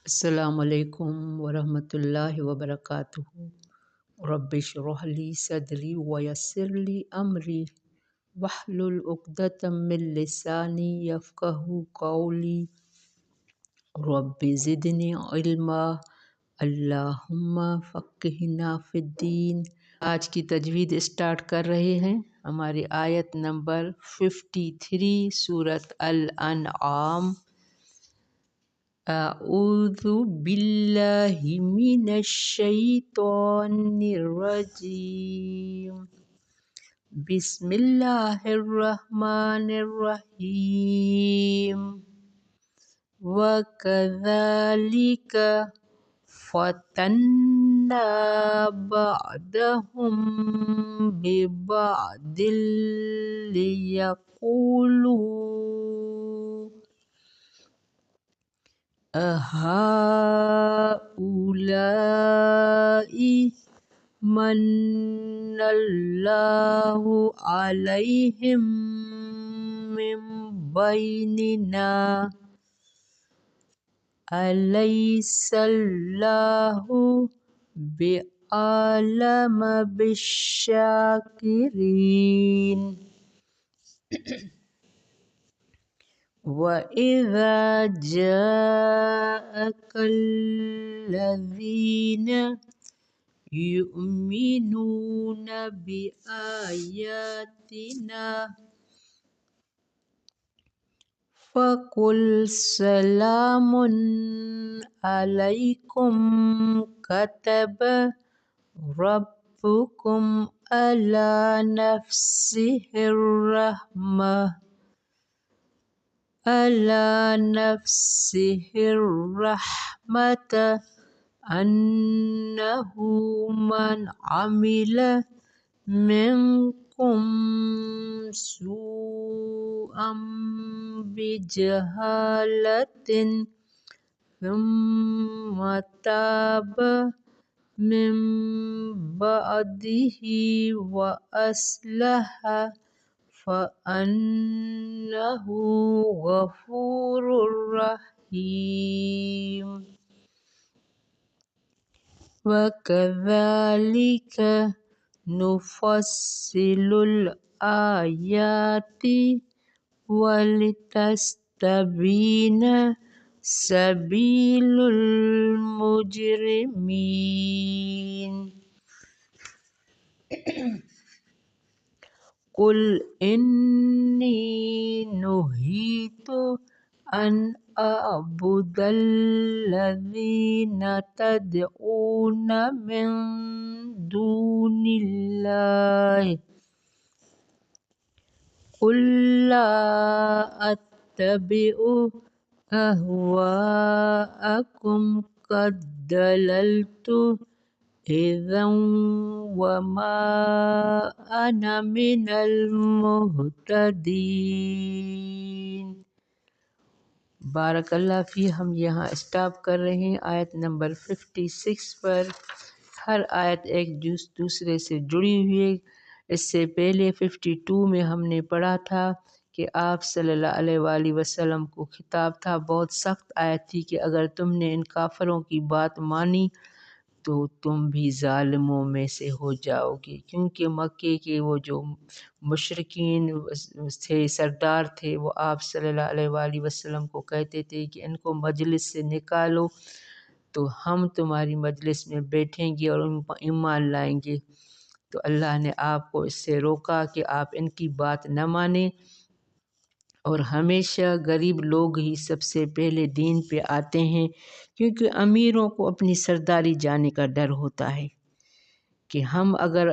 السلام علیکم ورحمۃ اللہ وبرکاتہ۔ رب اشرح لی صدری ویسر لی امری واحلل عقدۃ من لسانی یفقہوا قولی۔ رب زدنی علما، اللہم فقہنا فی الدین۔ آج کی تجوید اسٹارٹ کر رہے ہیں۔ ہماری آیت نمبر 53 سورۃ الانعام۔ اعوذ باللہ من الشیطان الرجیم، بسم اللہ الرحمن الرحیم۔ وَكَذَلِكَ فَتَنَّا بَعْضَهُم بِبَعْضٍ لِيَقُولُوا أَهَٰؤُلَاءِ مَنَّ اللَّهُ عَلَيْهِم مِّن بَيْنِنَا أَلَيْسَ اللَّهُ بِأَعْلَمَ بِالشَّاكِرِينَ۔ وَإِذَا جَاءَكَ الَّذِينَ يُؤْمِنُونَ بِآيَاتِنَا فَقُلْ سَلَامٌ عَلَيْكُمْ كَتَبَ رَبُّكُمْ عَلَى نَفْسِهِ الرَّحْمَةَ أَنَّهُ مَنْ عَمِلَ مِنْكُمْ سُوءًا بِجَهَالَةٍ ثُمَّ تَابَ مِنْ بَعْدِهِ وَأَصْلَحَ فَأَنَّهُ غَفُورٌ رَحِيمٌ۔ وَكَذَلِكَ نُفَصِّلُ الْآيَاتِ وَلِتَسْتَبِينَ سَبِيلُ الْمُجْرِمِينَ۔ قُلْ إِنِّي نُهِيتُ أَنْ أَعْبُدَ الَّذِينَ تَدْعُونَ مِن دُونِ اللَّهِ، قُل لَّا أَتَّبِعُ أَهْوَاءَكُمْ قَدْ ضَلَلْتُ إِذًا وَمَا أَنَا مِنَ الْمُهْتَدِينَ۔ بارک اللہ فی۔ ہم یہاں اسٹاپ کر رہے ہیں آیت نمبر 56 پر۔ ہر آیت ایک دوسرے سے جڑی ہوئی ہے۔ اس سے پہلے 52 میں ہم نے پڑھا تھا کہ آپ صلی اللہ علیہ وآلہ وسلم کو خطاب تھا۔ بہت سخت آیت تھی کہ اگر تم نے ان کافروں کی بات مانی تو تم بھی ظالموں میں سے ہو جاؤ گے، کیونکہ مکے کے وہ جو مشرکین تھے، سردار تھے، وہ آپ صلی اللہ علیہ وآلہ وسلم کو کہتے تھے کہ ان کو مجلس سے نکالو تو ہم تمہاری مجلس میں بیٹھیں گے اور ایمان لائیں گے۔ تو اللہ نے آپ کو اس سے روکا کہ آپ ان کی بات نہ مانیں، اور ہمیشہ غریب لوگ ہی سب سے پہلے دین پہ آتے ہیں، کیونکہ امیروں کو اپنی سرداری جانے کا ڈر ہوتا ہے کہ ہم اگر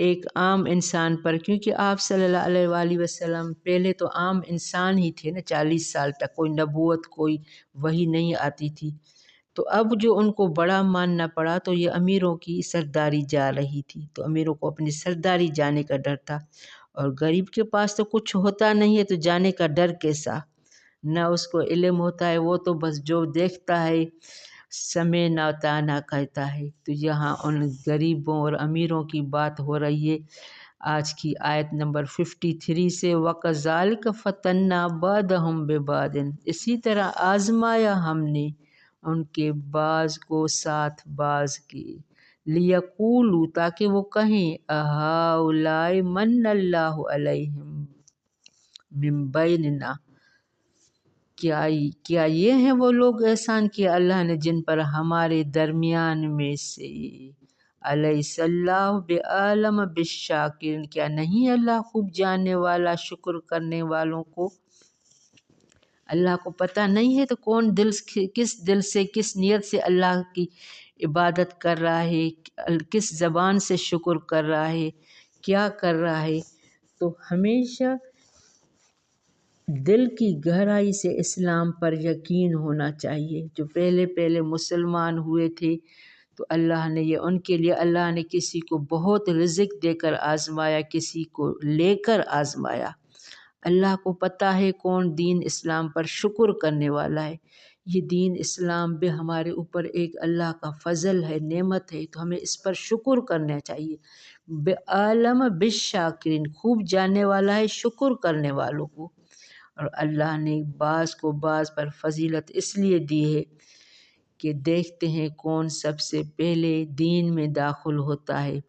ایک عام انسان پر، کیونکہ آپ صلی اللہ علیہ وآلہ وسلم پہلے تو عام انسان ہی تھے نا، 40 سال تک کوئی نبوت کوئی وحی نہیں آتی تھی، تو اب جو ان کو بڑا ماننا پڑا تو یہ امیروں کی سرداری جا رہی تھی، تو امیروں کو اپنی سرداری جانے کا ڈر تھا، اور غریب کے پاس تو کچھ ہوتا نہیں ہے تو جانے کا ڈر کیسا؟ نہ اس کو علم ہوتا ہے، وہ تو بس جو دیکھتا ہے سمعنا طعنا کہتا ہے۔ تو یہاں ان غریبوں اور امیروں کی بات ہو رہی ہے آج کی آیت نمبر 53 سے۔ وَكَذَلِكَ فَتَنَّا بَعْضَهُم بِبَعْضٍ، اسی طرح آزمایا ہم نے ان کے بعض کو ساتھ بعض کے، لیقولوا تاکہ وہ کہیں اہؤلاء من اللہ علیہم من بیننا، کیا یہ ہیں وہ لوگ احسان کیا اللہ نے جن پر ہمارے درمیان میں سے، الیس اللہ بعالم بالشاکرین، کیا نہیں اللہ خوب جاننے والا شکر کرنے والوں کو؟ اللہ کو پتہ نہیں ہے تو کون کس دل سے کس نیت سے اللہ کی عبادت کر رہا ہے، کس زبان سے شکر کر رہا ہے، کیا کر رہا ہے؟ تو ہمیشہ دل کی گہرائی سے اسلام پر یقین ہونا چاہیے۔ جو پہلے مسلمان ہوئے تھے تو اللہ نے یہ ان کے لیے اللہ نے کسی کو بہت رزق دے کر آزمایا، کسی کو لے کر آزمایا۔ اللہ کو پتہ ہے کون دین اسلام پر شکر کرنے والا ہے۔ یہ دین اسلام بھی ہمارے اوپر ایک اللہ کا فضل ہے، نعمت ہے، تو ہمیں اس پر شکر کرنا چاہیے۔ بعالم بالشاکرین، خوب جاننے والا ہے شکر کرنے والوں کو۔ اور اللہ نے بعض کو بعض پر فضیلت اس لیے دی ہے کہ دیکھتے ہیں کون سب سے پہلے دین میں داخل ہوتا ہے،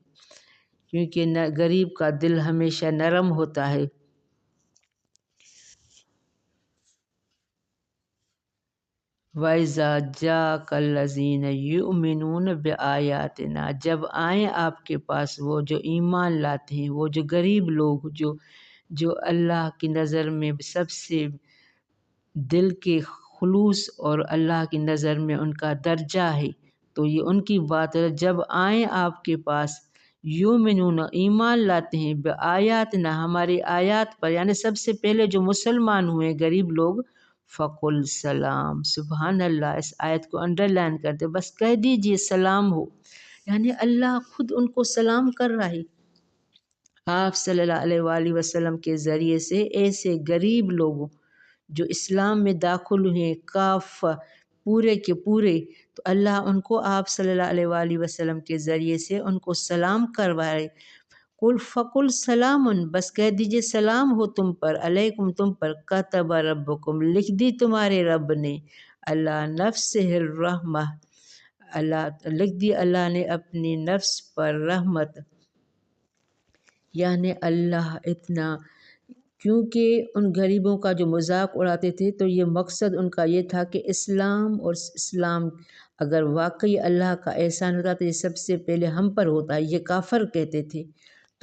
کیونکہ غریب کا دل ہمیشہ نرم ہوتا ہے۔ وَإِذَا جَاءَكَ الَّذِينَ يُؤْمِنُونَ بِآيَاتِنَا، جب آئیں آپ کے پاس وہ جو ایمان لاتے ہیں، وہ جو غریب لوگ جو اللہ کی نظر میں سب سے دل کے خلوص اور اللہ کی نظر میں ان کا درجہ ہے، تو یہ ان کی بات ہے۔ جب آئیں آپ کے پاس یؤمنون، ایمان لاتے ہیں، بآیاتنا، ہماری آیات پر، یعنی سب سے پہلے جو مسلمان ہوئے غریب لوگ، فقل سلام، سبحان اللہ، اس آیت کو انڈر لائن کرتے، بس کہہ دیجئے سلام ہو، یعنی اللہ خود ان کو سلام کر رہا ہے۔ آپ صلی اللہ علیہ وآلہ وسلم کے ذریعے سے ایسے غریب لوگوں جو اسلام میں داخل ہوئے کافہ، پورے کے پورے، تو اللہ ان کو آپ صلی اللہ علیہ وآلہ وسلم کے ذریعے سے ان کو سلام کروائے۔ فقل سلام، بس کہہ دیجئے سلام ہو تم پر، علیکم تم پر، کتب ربکم، لکھ دی تمہارے رب نے، اللہ نفسہ الرحمہ، اللہ لکھ دی اللہ نے اپنی نفس پر رحمت، یعنی اللہ اتنا، کیونکہ ان غریبوں کا جو مذاق اڑاتے تھے تو یہ مقصد ان کا یہ تھا کہ اسلام، اور اسلام اگر واقعی اللہ کا احسان ہوتا تو یہ سب سے پہلے ہم پر ہوتا ہے، یہ کافر کہتے تھے۔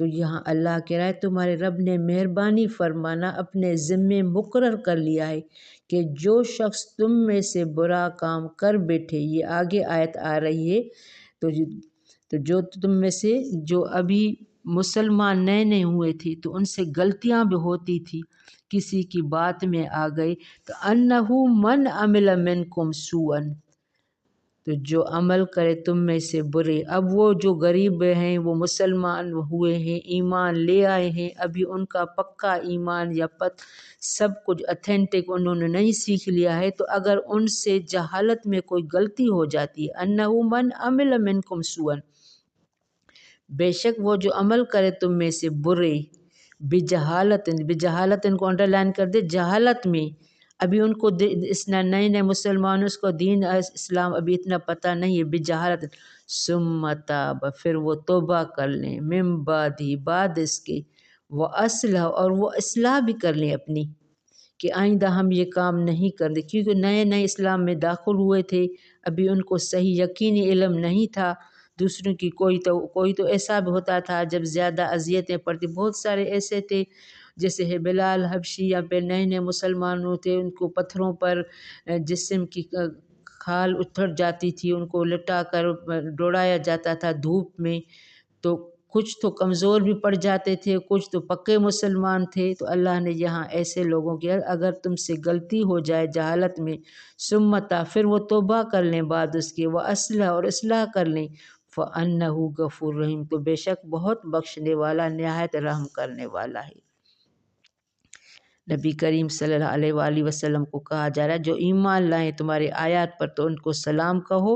تو یہاں اللہ کہہ رہا ہے تمہارے رب نے مہربانی فرمانا اپنے ذمے مقرر کر لیا ہے کہ جو شخص تم میں سے برا کام کر بیٹھے، یہ آگے آیت آ رہی ہے، تو جو تم میں سے جو ابھی مسلمان نئے ہوئے تھے تو ان سے غلطیاں بھی ہوتی تھی، کسی کی بات میں آ گئی، تو انہو من عمل منکم سوءا، تو جو عمل کرے تم میں سے برے۔ اب وہ جو غریب ہیں وہ مسلمان ہوئے ہیں، ایمان لے آئے ہیں، ابھی ان کا پکا ایمان یا سب کچھ اتھینٹک انہوں نے نہیں سیکھ لیا ہے، تو اگر ان سے جہالت میں کوئی غلطی ہو جاتی ہے، انہو من عمل منکم سوءا، بے شک وہ جو عمل کرے تم میں سے برے، بجہالت ان کو انڈر لائن کر دے، جہالت میں، ابھی ان کو اس نئے مسلمانوں کو دین اسلام ابھی اتنا پتہ نہیں ہے، بجہالت، ثم تاب، پھر وہ توبہ کر لیں، من بعد ہی، بعد اس کے، وہ اصلح، اور وہ اصلاح بھی کر لیں اپنی، کہ آئندہ ہم یہ کام نہیں کرتے، کیونکہ نئے اسلام میں داخل ہوئے تھے، ابھی ان کو صحیح یقینی علم نہیں تھا، دوسروں کی کوئی تو ایسا بھی ہوتا تھا جب زیادہ اذیتیں پڑتی، بہت سارے ایسے تھے جیسے ہے بلال حبشی، یا پہ نئے مسلمان ہوتے، ان کو پتھروں پر جسم کی کھال اتر جاتی تھی، ان کو لٹا کر دوڑایا جاتا تھا دھوپ میں، تو کچھ تو کمزور بھی پڑ جاتے تھے، کچھ تو پکے مسلمان تھے، تو اللہ نے یہاں ایسے لوگوں کی اگر تم سے غلطی ہو جائے جہالت میں، سمتا، پھر وہ توبہ کر لیں بعد اس کے، وہ اصلح، اور اصلاح کر لیں، فَأَنَّهُ غفور رحیم، تو بے شک بہت بخشنے والا، نہایت رحم کرنے والا ہے۔ نبی کریم صلی اللہ علیہ وآلہ وسلم کو کہا جا رہا ہے جو ایمان لائیں تمہارے آیات پر تو ان کو سلام کہو،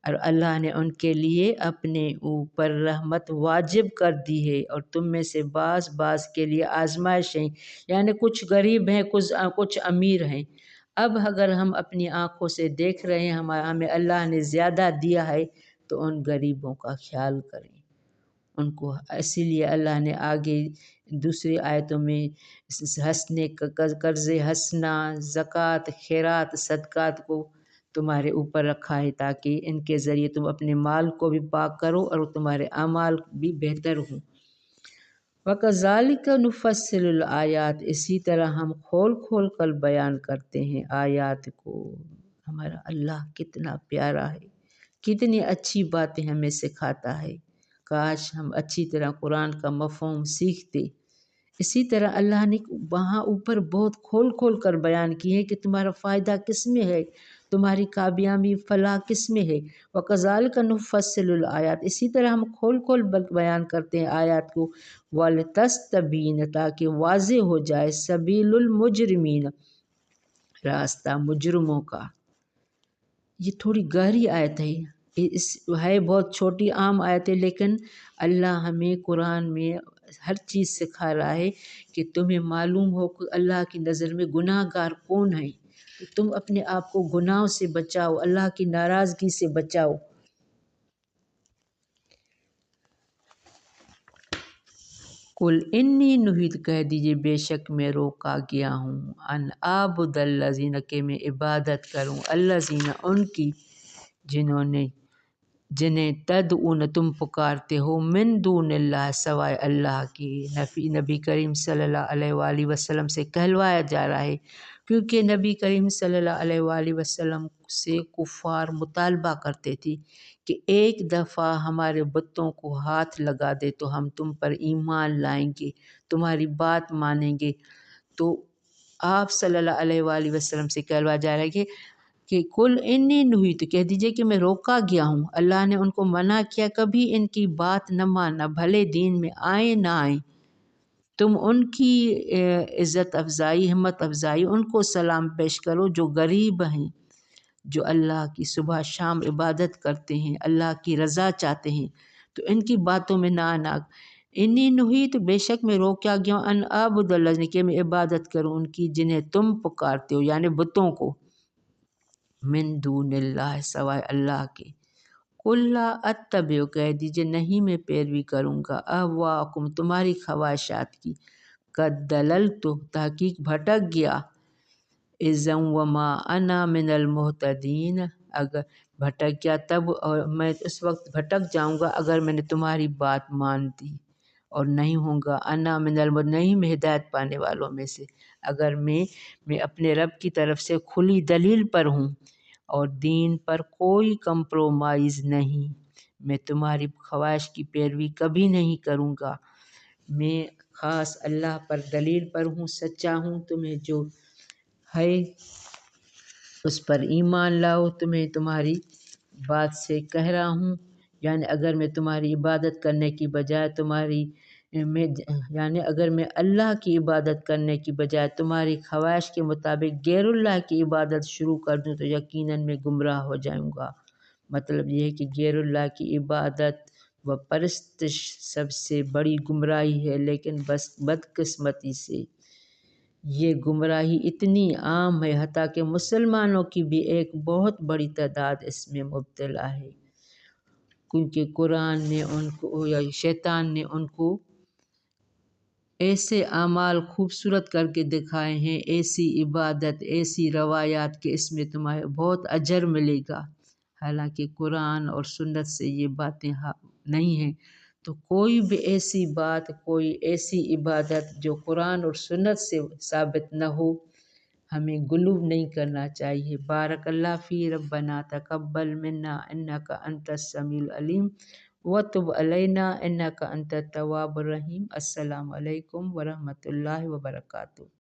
اور اللہ نے ان کے لیے اپنے اوپر رحمت واجب کر دی ہے، اور تم میں سے بعض کے لیے آزمائش ہیں، یعنی کچھ غریب ہیں، کچھ امیر ہیں، اب اگر ہم اپنی آنکھوں سے دیکھ رہے ہیں ہمیں اللہ نے زیادہ دیا ہے تو ان غریبوں کا خیال کریں ان کو، اسی لیے اللہ نے آگے دوسری آیتوں میں ہنسنے قرض ہنسنا، زکوٰۃ، خیرات، صدقات کو تمہارے اوپر رکھا ہے تاکہ ان کے ذریعے تم اپنے مال کو بھی پاک کرو اور تمہارے اعمال بھی بہتر ہوں۔ وَكَذَلِكَ نُفَصِّلُ الْآيَاتِ، اسی طرح ہم کھول کھول کر بیان کرتے ہیں آیات کو۔ ہمارا اللہ کتنا پیارا ہے، کتنی اچھی باتیں ہمیں سکھاتا ہے، کاش ہم اچھی طرح قرآن کا مفہوم سیکھتے۔ اسی طرح اللہ نے وہاں اوپر بہت کھول کھول کر بیان کی ہے کہ تمہارا فائدہ کس میں ہے، تمہاری کامیابی فلاح کس میں ہے۔ وَكَذَلِكَ نُفَصِّلُ الْآيَاتِ، اسی طرح ہم کھول کھول بیان کرتے ہیں آیات کو، وَلِتَسْتَبِينَ، تاکہ واضح ہو جائے، سبیل المجرمین، راستہ مجرموں کا۔ یہ تھوڑی گہری آیت ہے، ہے بہت چھوٹی عام آیت ہے، لیکن اللہ ہمیں قرآن میں ہر چیز سکھا رہا ہے کہ تمہیں معلوم ہو کہ اللہ کی نظر میں گناہ گار کون ہے، تو تم اپنے آپ کو گناہوں سے بچاؤ، اللہ کی ناراضگی سے بچاؤ۔ قل انی نہیت، کہہ دیجئے بے شک میں روکا گیا ہوں، ان اعبد الذین، کہ میں عبادت کروں، الذین ان کی، جنہیں تدعون تم پکارتے ہو، من دون اللہ، سوائے اللہ کی۔ نبی کریم صلی اللہ علیہ وآلہ وسلم سے کہلوایا جا رہا ہے، کیونکہ نبی کریم صلی اللہ علیہ وآلہ وسلم سے کفار مطالبہ کرتے تھے کہ ایک دفعہ ہمارے بتوں کو ہاتھ لگا دے تو ہم تم پر ایمان لائیں گے، تمہاری بات مانیں گے۔ تو آپ صلی اللہ علیہ وآلہ وسلم سے کہلوایا جا رہا ہے کہ کل انی نہیت، کہہ دیجئے کہ میں روکا گیا ہوں۔ اللہ نے ان کو منع کیا کبھی ان کی بات نہ ماننا، بھلے دین میں آئیں نہ آئیں، تم ان کی عزت افزائی، ہمت افزائی، ان کو سلام پیش کرو جو غریب ہیں، جو اللہ کی صبح شام عبادت کرتے ہیں، اللہ کی رضا چاہتے ہیں، تو ان کی باتوں میں نہ آنا۔ انی نہیت، بے شک میں روکا گیا ہوں، ان اعبد الذین، کہ میں عبادت کروں ان کی جنہیں تم پکارتے ہو، یعنی بتوں کو، من دون اللہ، سوائے اللہ کے۔ قل لا اتبع، کہہ دیجئے نہیں میں پیروی کروں گا، اہواءکم، تمہاری خواہشات کی، قد دللت، تحقیق بھٹک گیا، اذا وما انا من المہتدین، اگر بھٹک گیا تب، اور میں اس وقت بھٹک جاؤں گا اگر میں نے تمہاری بات مان دی، اور نہیں ہوں گا انا من نہیں میں ہدایت پانے والوں میں سے، اگر میں اپنے رب کی طرف سے کھلی دلیل پر ہوں اور دین پر کوئی کمپرومائز نہیں، میں تمہاری خواہش کی پیروی کبھی نہیں کروں گا، میں خاص اللہ پر دلیل پر ہوں، سچا ہوں، تمہیں جو ہے اس پر ایمان لاؤ، تمہیں تمہاری بات سے کہہ رہا ہوں، یعنی اگر میں تمہاری عبادت کرنے کی بجائے یعنی اگر میں اللہ کی عبادت کرنے کی بجائے تمہاری خواہش کے مطابق غیر اللہ کی عبادت شروع کر دوں تو یقیناً میں گمراہ ہو جاؤں گا۔ مطلب یہ ہے کہ غیر اللہ کی عبادت و پرستش سب سے بڑی گمراہی ہے، لیکن بس بدقسمتی سے یہ گمراہی اتنی عام ہے حتیٰ کہ مسلمانوں کی بھی ایک بہت بڑی تعداد اس میں مبتلا ہے، کیونکہ قرآن نے ان کو یا شیطان نے ان کو ایسے اعمال خوبصورت کر کے دکھائے ہیں، ایسی عبادت، ایسی روایات کہ اس میں تمہیں بہت اجر ملے گا، حالانکہ قرآن اور سنت سے یہ باتیں نہیں ہیں۔ تو کوئی بھی ایسی بات، کوئی ایسی عبادت جو قرآن اور سنت سے ثابت نہ ہو، ہمیں غلو نہیں کرنا چاہیے۔ بارک اللہ فی، ربنا تقبل منا انک انت السمیع العلیم وتب علینا انک انت التواب الرحیم۔ السلام علیکم ورحمۃ اللہ وبرکاتہ۔